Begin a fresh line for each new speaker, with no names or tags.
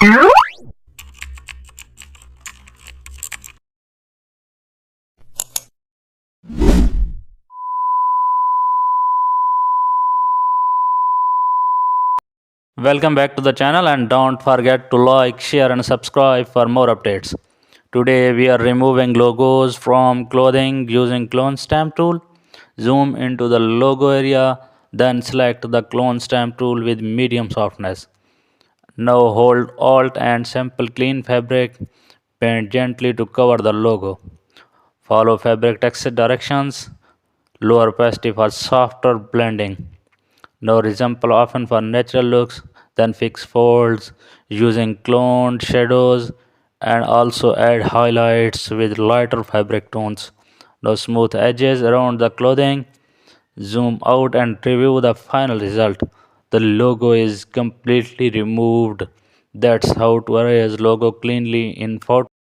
Welcome back to the channel and don't forget to like, share and subscribe for more updates. Today we are removing logos from clothing using clone stamp tool. Zoom into the logo area, then select the clone stamp tool with medium softness. Now hold Alt and sample clean fabric. Paint gently to cover the logo. Follow fabric texture directions. Lower opacity for softer blending. Now resample often for natural looks, then fix folds using cloned shadows and also add highlights with lighter fabric tones. Now smooth edges around the clothing. Zoom out and review the final result. The logo is completely removed. That's how to erase logo cleanly in photo.